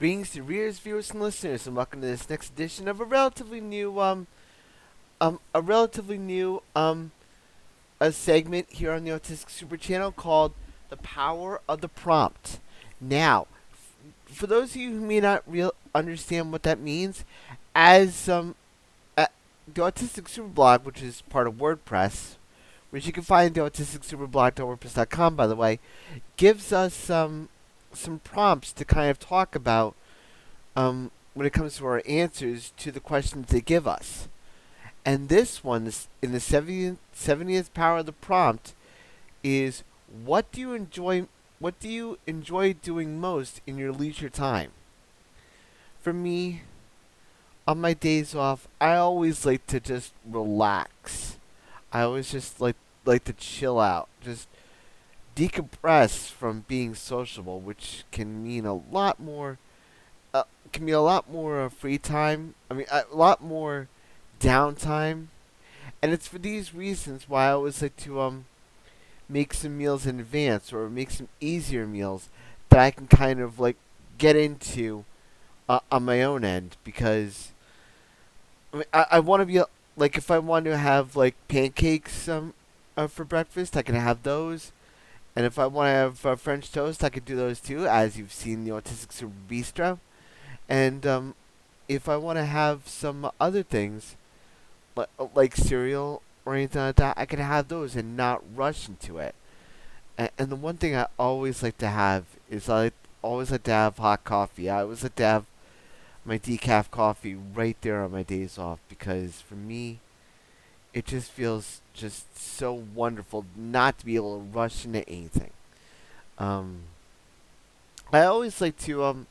Greetings to readers, viewers, and listeners, and welcome to this next edition of a relatively new a segment here on the Autistic SuperChannel called "The Power of the Prompt." Now, for those of you who may not understand what that means, as the Autistic Superblog, which is part of WordPress, which you can find at autisticsuperblog.wordpress.com, by the way, gives us some prompts to kind of talk about when it comes to our answers to the questions they give us. And this one, in the 70th power of the prompt, is what do you enjoy? What do you enjoy doing most in your leisure time? For me, on my days off, I always like to just relax. I always just like to chill out, just decompress from being sociable, which can mean a lot more. Can be a lot more free time. I mean, a lot more downtime, and it's for these reasons why I always like to make some meals in advance or make some easier meals that I can kind of like get into on my own end because I want to be like if I want to have like pancakes for breakfast, I can have those. And if I want to have French toast, I could do those too, as you've seen the Autistic Super Bistro. And if I want to have some other things, like cereal or anything like that, I can have those and not rush into it. And the one thing I always like to have is always like to have hot coffee. I always like to have my decaf coffee right there on my days off because for me, it just feels just so wonderful not to be able to rush into anything. Um, I always like to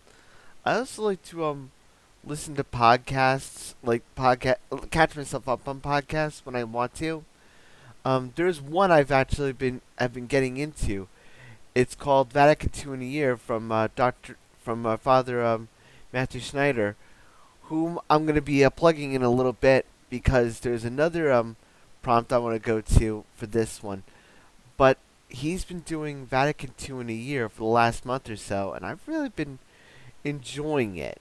I also like to listen to podcasts, like catch myself up on podcasts when I want to. There's one I've been getting into. It's called Vatican II in a Year from Father Matthew Schneider, whom I'm going to be plugging in a little bit because there's another prompt I want to go to for this one. But he's been doing Vatican II in a Year for the last month or so, and I've really been enjoying it.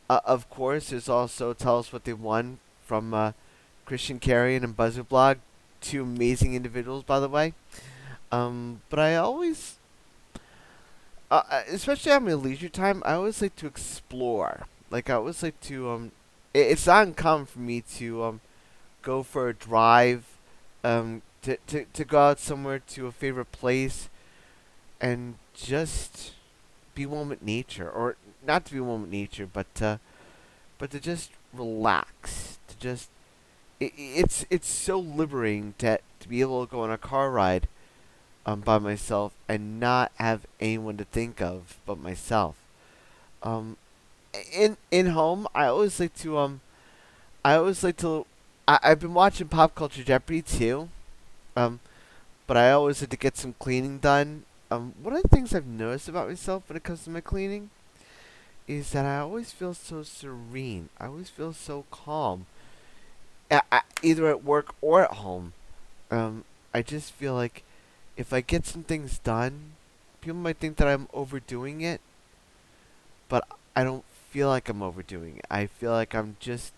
Of course, there's also Tell Us What They Won from Christian Carrion and Buzzerblog, two amazing individuals, by the way. But I always, especially on my leisure time, I always like to explore. Like I always like to, it's not uncommon for me to go for a drive, to go out somewhere to a favorite place, and just be one with nature, or not to be one with nature, but to just relax, to just it's so liberating to be able to go on a car ride by myself and not have anyone to think of but myself. Um, in home, I always like to I've been watching Pop Culture Jeopardy too. Um, but I always like to get some cleaning done. One of the things I've noticed about myself when it comes to my cleaning is that I always feel so serene. I always feel so calm, either at work or at home. I just feel like if I get some things done, people might think that I'm overdoing it, but I don't feel like I'm overdoing it. I feel like I'm just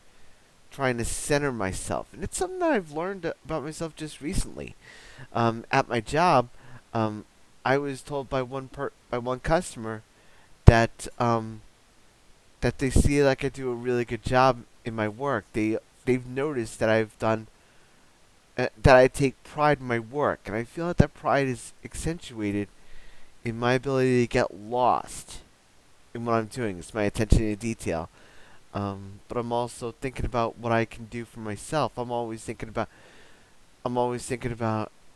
trying to center myself, and it's something that I've learned about myself just recently. At my job, I was told by one customer that that they see like I do a really good job in my work. They've noticed that I've done that I take pride in my work, and I feel like that pride is accentuated in my ability to get lost in what I'm doing. It's my attention to detail. But I'm also thinking about what I can do for myself. I'm always thinking about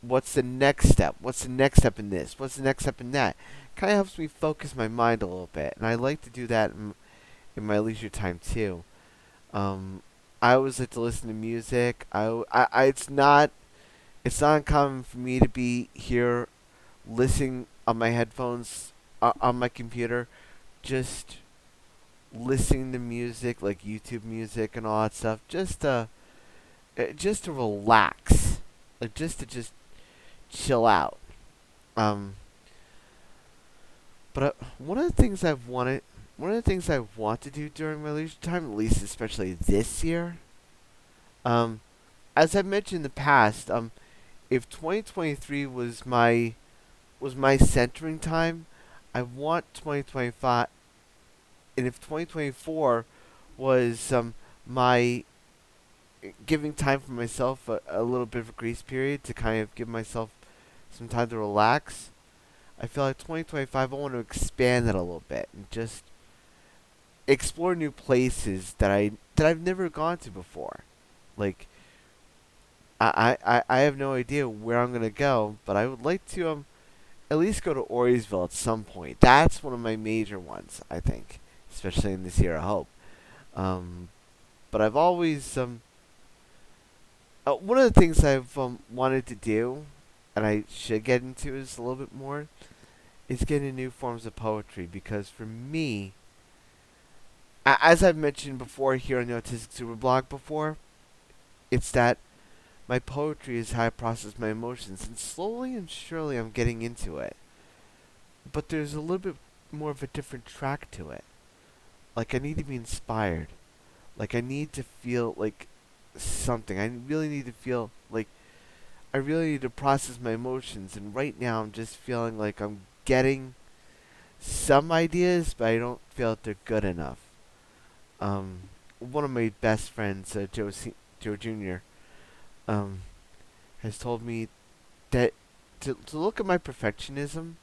what's the next step. What's the next step in this? What's the next step in that? Kind of helps me focus my mind a little bit, and I like to do that in my leisure time too. Um, I always like to listen to music. It's not uncommon for me to be here listening on my headphones on my computer, just listening to music like YouTube music and all that stuff, just to relax, like just chill out. Um, but one of the things I've wanted one of the things I want to do during my leisure time, at least especially this year, um, as I've mentioned in the past, if 2023 was my centering time, I want 2025, and if 2024 was my giving time for myself a little bit of a grace period to kind of give myself some time to relax. I feel like 2025 I want to expand that a little bit and just explore new places that I've never gone to before. Like I have no idea where I'm gonna go, but I would like to at least go to Orisville at some point. That's one of my major ones, I think, especially in this year. I hope. Um, but I've always one of the things I've wanted to do, and I should get into is a little bit more, is getting new forms of poetry because for me, as I've mentioned before here on the Autistic Super blog before, it's that my poetry is how I process my emotions, and slowly and surely I'm getting into it. But there's a little bit more of a different track to it. Like I need to be inspired. Like I need to feel like something. I really need to feel like I really need to process my emotions. And right now I'm just feeling like I'm getting some ideas, but I don't feel that they're good enough. One of my best friends, Joe Jr., um, has told me that to look at my perfectionism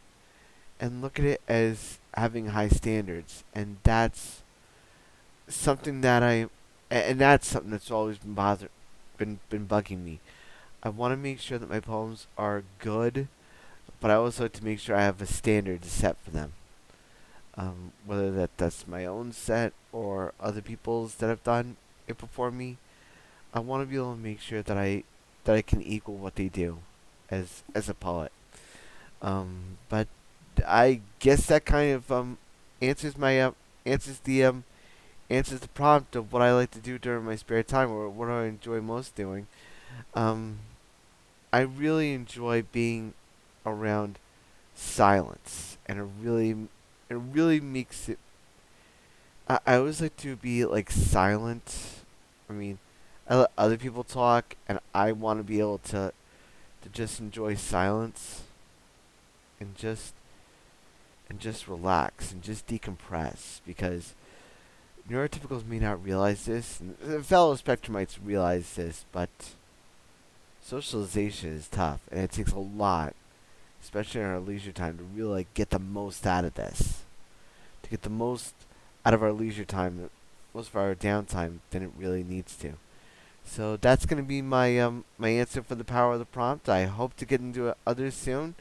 and look at it as having high standards, and that's something that and that's something that's always been bugging me. I want to make sure that my poems are good, but I also have to make sure I have a standard to set for them. Whether that's my own set or other people's that have done it before me, I want to be able to make sure that I can equal what they do as a poet. But I guess that kind of answers my answers the answers the prompt of what I like to do during my spare time or what I enjoy most doing. Um, I really enjoy being around silence, and it really makes it. I always like to be like silent. I mean, I let other people talk, and I want to be able to just enjoy silence and just relax and just decompress because neurotypicals may not realize this, and fellow spectrumites realize this, but socialization is tough, and it takes a lot, especially in our leisure time, to really like, get the most out of this. To get the most out of our leisure time, most of our downtime, than it really needs to. So that's going to be my answer for the power of the prompt. I hope to get into others soon.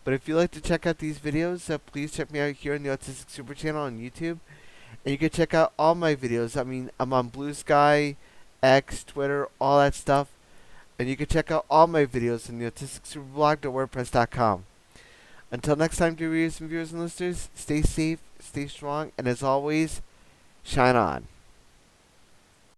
But if you'd like to check out these videos, please check me out here on the Autistic Super Channel on YouTube. And you can check out all my videos. I mean, I'm on Blue Sky, X, Twitter, all that stuff. And you can check out all my videos on the AutisticSuperblog.wordpress.com. Until next time, dear readers and viewers and listeners, stay safe, stay strong, and as always, shine on.